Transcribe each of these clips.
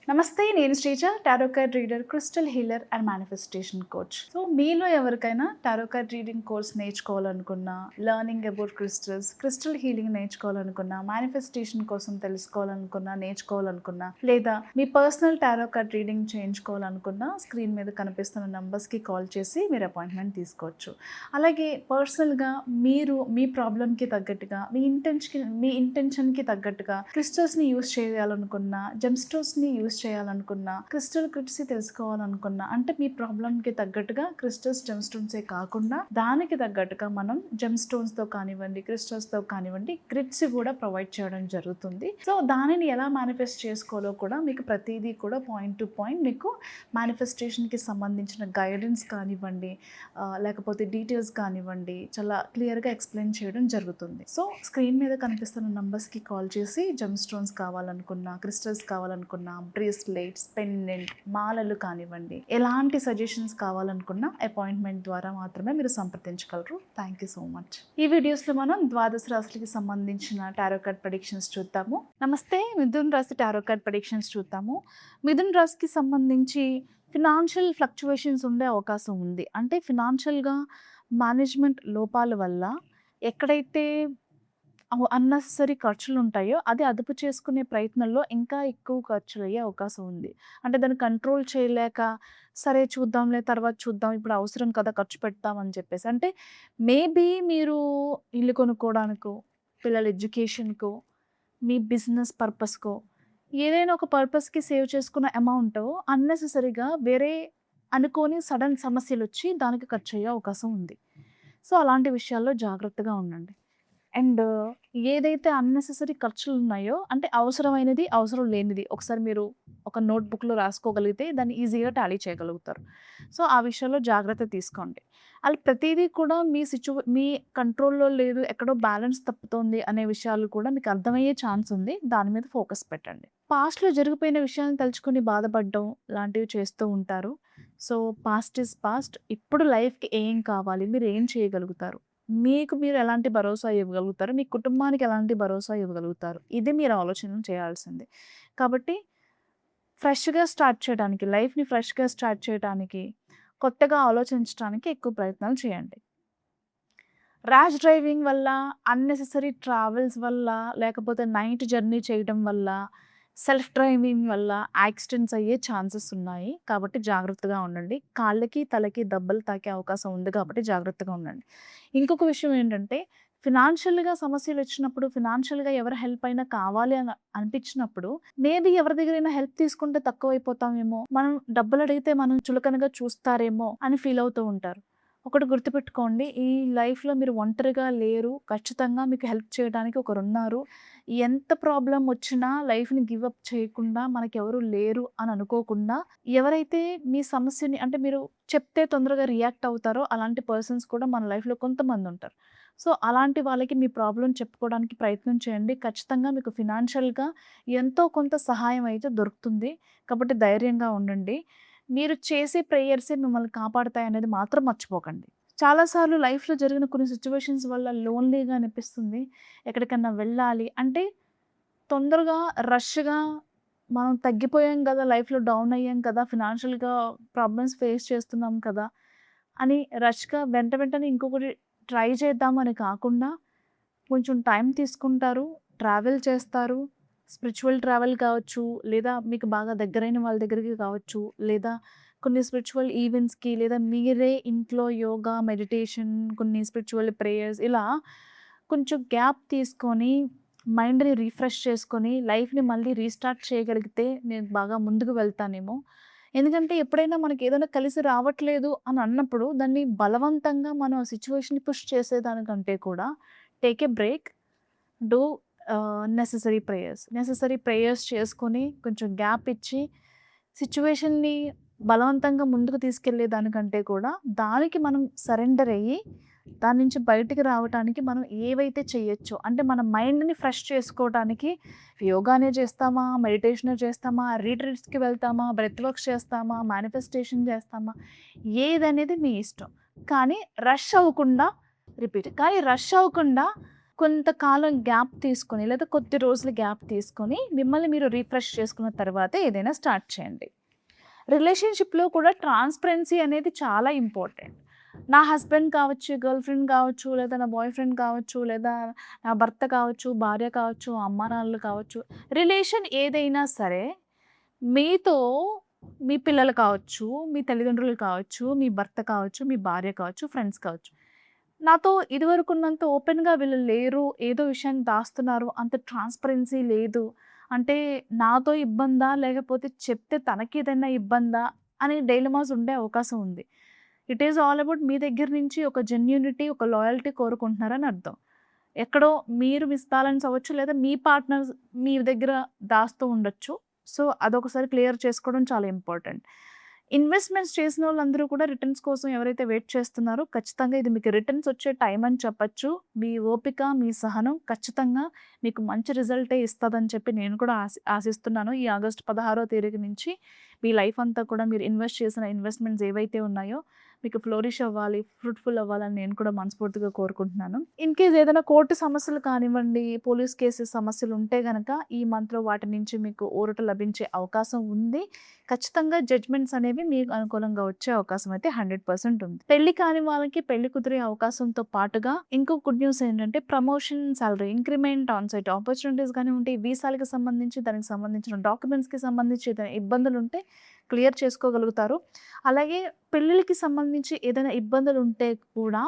నమస్తే, నేను Sreeja, tarot card reader, crystal healer and manifestation coach. So మీలో ఎవరికైనా టారో కార్డ్ రీడింగ్ కోర్స్ నేర్చుకోవాలనుకున్నా, లెర్నింగ్ అబౌట్ క్రిస్టల్ హీలింగ్ నేర్చుకోవాలనుకున్నా, మేనిఫెస్టేషన్ కోసం తెలుసుకోవాలనుకున్నా, నేర్చుకోవాలనుకున్నా, లేదా మీ పర్సనల్ టారో కార్డ్ రీడింగ్ చేయించుకోవాలనుకున్నా స్క్రీన్ మీద కనిపిస్తున్న నంబర్స్కి కాల్ చేసి మీరు అపాయింట్మెంట్ తీసుకోవచ్చు. అలాగే పర్సనల్గా మీరు మీ ప్రాబ్లమ్కి తగ్గట్టుగా, మీ ఇంటెన్షన్కి తగ్గట్టుగా క్రిస్టల్స్ని యూస్ చేయాలనుకున్నా, జెమ్స్టోన్స్ని యూస్ చేయాలనుకున్నా, క్రిస్టల్ కిట్స్ తెలుసుకోవాలనుకున్నా, అంటే మీ ప్రాబ్లమ్కి తగ్గట్టుగా క్రిస్టల్స్ జెమ్స్టోన్సే కాకుండా దానికి తగ్గట్టుగా మనం జెమ్స్టోన్స్తో కానివ్వండి, క్రిస్టల్స్తో కానివ్వండి, గ్రిడ్స్ కూడా ప్రొవైడ్ చేయడం జరుగుతుంది. సో దానిని ఎలా మేనిఫెస్ట్ చేసుకోవాలో కూడా మీకు ప్రతిదీ కూడా పాయింట్ టు పాయింట్ మీకు మేనిఫెస్టేషన్కి సంబంధించిన గైడెన్స్ కానివ్వండి, లేకపోతే డీటెయిల్స్ కానివ్వండి, చాలా క్లియర్గా ఎక్స్ప్లెయిన్ చేయడం జరుగుతుంది. సో స్క్రీన్ మీద కనిపిస్తున్న నంబర్స్కి కాల్ చేసి జెమ్స్టోన్స్ కావాలనుకున్నా, క్రిస్టల్స్ కావాలనుకున్నా, బ్రేస్లెట్స్, పెండెంట్, మాలలు కానివ్వండి, ఎలాంటి సజెషన్స్ కావాలనుకున్నా అపాయింట్మెంట్ ద్వారా మాత్రమే మీరు సంప్రదించగలరు. Thank you so much. ఈ వీడియోస్లో మనం ద్వాదశ రాశులకి సంబంధించిన టారో కార్డ్ ప్రెడిక్షన్స్ చూద్దాము. నమస్తే, మిథున్ రాశి టారో కార్డ్ ప్రెడిక్షన్స్ చూద్దాము. మిథున్ రాశికి సంబంధించి ఫినాన్షియల్ ఫ్లక్చువేషన్స్ ఉండే అవకాశం ఉంది. అంటే ఫినాన్షియల్గా మేనేజ్మెంట్ లోపాల వల్ల ఎక్కడైతే అన్నెసెసరీ ఖర్చులు ఉంటాయో అది అదుపు చేసుకునే ప్రయత్నంలో ఇంకా ఎక్కువ ఖర్చులు అయ్యే అవకాశం ఉంది. అంటే దాన్ని కంట్రోల్ చేయలేక, సరే చూద్దాంలే, తర్వాత చూద్దాం, ఇప్పుడు అవసరం కదా ఖర్చు పెడతామని చెప్పేసి. అంటే మేబీ మీరు ఇల్లు కొనుక్కోవడానికో, పిల్లల ఎడ్యుకేషన్కో, మీ బిజినెస్ పర్పస్కో, ఏదైనా ఒక పర్పస్కి సేవ్ చేసుకున్న అమౌంట్ అన్నెసెసరీగా వేరే అనుకోని సడన్ సమస్యలు వచ్చి దానికి ఖర్చు అయ్యే అవకాశం ఉంది. సో అలాంటి విషయాల్లో జాగ్రత్తగా ఉండండి. అండ్ ఏదైతే అన్నెసెసరీ ఖర్చులున్నాయో, అంటే అవసరమైనది, అవసరం లేనిది ఒకసారి మీరు ఒక నోట్‌బుక్‌లో రాసుకోగలిగితే దాన్ని ఈజీగా టాలీ చేయగలుగుతారు. సో ఆ విషయంలో జాగ్రత్త తీసుకోండి. అలా ప్రతీదీ కూడా మీ కంట్రోల్‌లో లేదు, ఎక్కడో బ్యాలెన్స్ తప్పుతోంది అనే విషయాలు కూడా మీకు అర్థమయ్యే ఛాన్స్ ఉంది. దాని మీద ఫోకస్ పెట్టండి. పాస్ట్‌లో జరిగిపోయిన విషయాలను తలుచుకొని బాధపడడం లాంటివి చేస్తూ ఉంటారు. So past is past. ఇప్పుడు లైఫ్‌కి ఏం కావాలి? మీరు ఏం చేయగలుగుతారు? మీకు మీరు ఎలాంటి భరోసా ఇవ్వగలుగుతారు? మీ కుటుంబానికి ఎలాంటి భరోసా ఇవ్వగలుగుతారు? ఇది మీరు ఆలోచన చేయాల్సింది. కాబట్టి ఫ్రెష్‌గా స్టార్ట్ చేయడానికి, లైఫ్‌ని ఫ్రెష్‌గా స్టార్ట్ చేయడానికి, కొత్తగా ఆలోచించడానికి ఎక్కువ ప్రయత్నాలు చేయండి. ర్యాష్ డ్రైవింగ్ వల్ల, అన్నెసెసరీ ట్రావెల్స్ వల్ల, లేకపోతే నైట్ జర్నీ చేయడం వల్ల, సెల్ఫ్ డ్రైవింగ్ వల్ల యాక్సిడెంట్స్ అయ్యే ఛాన్సెస్ ఉన్నాయి. కాబట్టి జాగ్రత్తగా ఉండండి. కాళ్ళకి, తలకి దెబ్బలు తాకే అవకాశం ఉంది కాబట్టి జాగ్రత్తగా ఉండండి. ఇంకొక విషయం ఏంటంటే, ఫినాన్షియల్‌గా సమస్యలొచ్చినప్పుడు, ఫినాన్షియల్‌గా ఎవరి హెల్ప్ అయినా కావాలి అని అనిపించినప్పుడు, మేబీ ఎవరి దగ్గరైనా హెల్ప్ తీసుకుంటే తక్కువైపోతామేమో, మనం డబ్బులడిగితే మనం చులకనగా చూస్తారేమో అని ఫీల్ అవుతూ ఉంటారు. ఒకటి గుర్తుపెట్టుకోండి, ఈ లైఫ్‌లో మీరు ఒంటరిగా లేరు. ఖచ్చితంగా మీకు హెల్ప్ చేయడానికి ఒకరున్నారు. ఎంత ప్రాబ్లమ్ వచ్చినా లైఫ్‌ని గివ్ అప్ చేయకుండా, మనకెవరు లేరు అని అనుకోకుండా, ఎవరైతే మీ సమస్యని, అంటే మీరు చెప్తే తొందరగా రియాక్ట్ అవుతారో అలాంటి పర్సన్స్ కూడా మన లైఫ్‌లో కొంతమందుంటారు. సో అలాంటి వాళ్ళకి మీ ప్రాబ్లమ్ చెప్పుకోవడానికి ప్రయత్నం చేయండి. ఖచ్చితంగా మీకు ఫినాన్షియల్‌గా ఎంతో కొంత సహాయం అయితే దొరుకుతుంది. కాబట్టి ధైర్యంగా ఉండండి. మీరు చేసే ప్రేయర్సే మిమ్మల్ని కాపాడతాయనేది మాత్రం మర్చిపోకండి. చాలా సార్లు లైఫ్‌లో జరిగిన కొన్ని సిట్యుయేషన్స్ వల్ల లోన్‌లీగా అనిపిస్తుంది. ఎక్కడికన్నా వెళ్ళాలి అంటే తొందరగా రష్‌గా మనం తగ్గిపోయాం గదా! లైఫ్‌లో డౌన్ అయ్యాం కదా! ఫినాన్షియల్‌గా ప్రాబ్లమ్స్ ఫేస్ చేస్తున్నాం కదా! అని రష్‌గా వెంటనే ఇంకొకటి ట్రై చేద్దామని కాకుండా కొంచెం టైం తీసుకుంటారు, ట్రావెల్ చేస్తారు. స్పిరిచువల్ ట్రావెల్ కావచ్చు, లేదా మీకు బాగా దగ్గరైన వాళ్ళ దగ్గరికి కావచ్చు, లేదా కొన్ని స్పిరిచువల్ ఈవెంట్స్‌కి, లేదా మీరే ఇంట్లో యోగా, మెడిటేషన్, కొన్ని స్పిరిచువల్ ప్రేయర్స్ ఇలా కొంచెం గ్యాప్ తీసుకొని మైండ్‌ని రిఫ్రెష్ చేసుకొని లైఫ్‌ని మళ్ళీ రీస్టార్ట్ చేయగలిగితే నేను బాగా ముందుకు వెళ్తానేమో. ఎందుకంటే ఎప్పుడైనా మనకి ఏదైనా కలిసి రావట్లేదు అని అన్నప్పుడు దాన్ని బలవంతంగా మనం ఆ సిట్యుయేషన్‌ని పుష్ చేసేదానికంటే కూడా take a break. Do necessary prayers చేసుకొని కొంచెం గ్యాప్ ఇచ్చి సిట్యుయేషన్‌ని బలవంతంగా ముందుకు తీసుకెళ్ళే దానికంటే కూడా దానికి మనం సరెండర్ అయ్యి దాని నుంచి బయటికి రావటానికి మనం ఏవైతే చేయొచ్చో, అంటే మన మైండ్‌ని ఫ్రెష్ చేసుకోవటానికి యోగానే చేస్తామా, మెడిటేషనే చేస్తామా, రిట్రీట్స్‌కి వెళ్తామా, బ్రెత్ వర్క్స్ చేస్తామా, మేనిఫెస్టేషన్ చేస్తామా, ఏదనేది మీ ఇష్టం. కానీ రష్ అవ్వకుండా, కానీ రష్ అవ్వకుండా కొంతకాలం గ్యాప్ తీసుకొని లేదా కొద్ది రోజులు గ్యాప్ తీసుకొని మిమ్మల్ని మీరు రిఫ్రెష్ చేసుకున్న తర్వాత ఏదైనా స్టార్ట్ చేయండి. రిలేషన్‌షిప్‌లో కూడా ట్రాన్స్‌పరెన్సీ అనేది చాలా ఇంపార్టెంట్. నా హస్బెండ్ కావచ్చు, గర్ల్ ఫ్రెండ్ కావచ్చు, లేదా నా బాయ్ ఫ్రెండ్ కావచ్చు, లేదా నా భర్త కావచ్చు, భార్య కావచ్చు, అమ్మానాన్నలు కావచ్చు, రిలేషన్ ఏదైనా సరే మీతో మీ పిల్లలు కావచ్చు, మీ తల్లిదండ్రులు కావచ్చు, మీ భర్త కావచ్చు, మీ భార్య కావచ్చు, ఫ్రెండ్స్ కావచ్చు. నాతో ఇదివరకున్నంత ఓపెన్‌గా వీళ్ళు లేరు. ఏదో విషయాన్ని దాస్తున్నారు. అంత ట్రాన్స్‌పరెన్సీ లేదు. అంటే నాతో ఇబ్బందా? లేకపోతే చెప్తే తనకేదైనా ఇబ్బందా? అనే డైలమాస్ ఉండే అవకాశం ఉంది. It is all about me దగ్గర నుంచి ఒక జెన్యూనిటీ, ఒక లాయల్టీ కోరుకుంటున్నారని అర్థం. ఎక్కడో మీరు మిస్‌బాలన్స్ అవ్వచ్చు. లేదా మీ పార్ట్నర్స్ మీ దగ్గర దాస్తూ ఉండొచ్చు. సో, అదొకసారి క్లియర్ చేసుకోవడం చాలా ఇంపార్టెంట్. ఇన్వెస్ట్‌మెంట్స్ చేసినోళ్ళందరూ కూడా రిటర్న్స్ కోసం ఎవరైతే వెయిట్ చేస్తున్నారో ఖచ్చితంగా ఇది మీకు రిటర్న్స్ వచ్చే టైం అని చెప్పొచ్చు. మీ ఓపిక, మీ సహనం ఖచ్చితంగా మీకు మంచి రిజల్టే ఇస్తదని చెప్పి నేను కూడా ఆశిస్తున్నాను. ఈ ఆగస్టు 16వ తేదీ నుంచి మీ లైఫ్ అంతా కూడా మీరు ఇన్వెస్ట్ చేసిన ఇన్వెస్ట్‌మెంట్స్ ఏవైతే ఉన్నాయో మీకు ఫ్లోరిష్ అవ్వాలి, ఫ్రూట్‌ఫుల్ అవ్వాలని నేను కూడా మనస్ఫూర్తిగా కోరుకుంటున్నాను. ఇన్‌కేస్ ఏదైనా కోర్టు సమస్యలు కానివ్వండి, పోలీస్ కేసెస్ సమస్యలు ఉంటే గనక ఈ మంత్‌లో వాటి నుంచి మీకు ఊరట లభించే అవకాశం ఉంది. ఖచ్చితంగా జడ్జ్‌మెంట్స్ అనేవి మీకు అనుకూలంగా వచ్చే అవకాశం అయితే 100% ఉంది. పెళ్లి కాని వాళ్ళకి పెళ్లి కుదిరే అవకాశంతో పాటుగా ఇంకో గుడ్ న్యూస్ ఏంటంటే promotion, salary increment, on site opportunities కానివ్వండి, వీసాలకి సంబంధించి దానికి సంబంధించిన డాక్యుమెంట్స్‌కి సంబంధించి ఏదైనా ఇబ్బందులుంటే క్లియర్ చేసుకోగలుగుతారు. అలాగే పెళ్ళిళ్ళకి సంబంధించి ఏదైనా ఇబ్బందులుంటే కూడా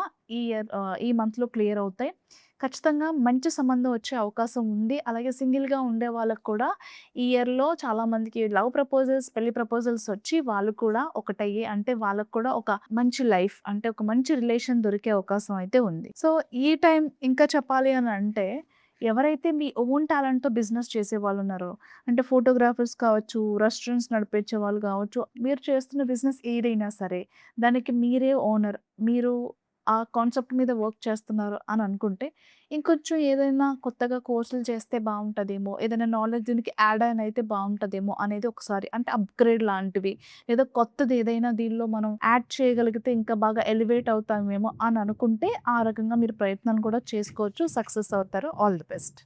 ఈ మంత్‌లో క్లియర్ అవుతాయి. ఖచ్చితంగా మంచి సంబంధం వచ్చే అవకాశం ఉంది. అలాగే సింగిల్‌గా ఉండే వాళ్ళకి కూడా ఈ ఇయర్‌లో చాలామందికి లవ్ ప్రపోజల్స్, పెళ్లి ప్రపోజల్స్ వచ్చి వాళ్ళు కూడా ఒకటయ్యి అంటే వాళ్ళకి కూడా ఒక మంచి లైఫ్ అంటే ఒక మంచి రిలేషన్ దొరికే అవకాశం అయితే ఉంది. సో, ఈ టైం ఇంకా చెప్పాలి అని అంటే ఎవరైతే మీ ఓన్ టాలెంట్‌తో బిజినెస్ చేసేవాళ్ళున్నారో అంటే ఫోటోగ్రాఫర్స్ కావచ్చు, రెస్టారెంట్స్ నడిపించే వాళ్ళు కావచ్చు, మీరు చేస్తున్న బిజినెస్ ఏదైనా సరే దానికి మీరే ఓనర్. మీరు ఆ కాన్సెప్ట్ మీద వర్క్ చేస్తున్నారు అని అనుకుంటే, ఇంకొంచెం ఏదైనా కొత్తగా కోర్సులు చేస్తే బావుంటదేమో, ఏదైనా నాలెడ్జ్ దీనికి యాడ్ ఆన్ అయితే బావుంటదేమో అనేది ఒకసారి అంటే అప్‌గ్రేడ్ లాంటివి లేదా కొత్తది ఏదైనా దీనిలో మనం యాడ్ చేయగలిగితే ఇంకా బాగా ఎలివేట్ అవుతామేమో అని అనుకుంటే, ఆ రకంగా మీరు ప్రయత్నం కూడా చేసుకోవచ్చు. సక్సెస్ అవుతారు. All the best.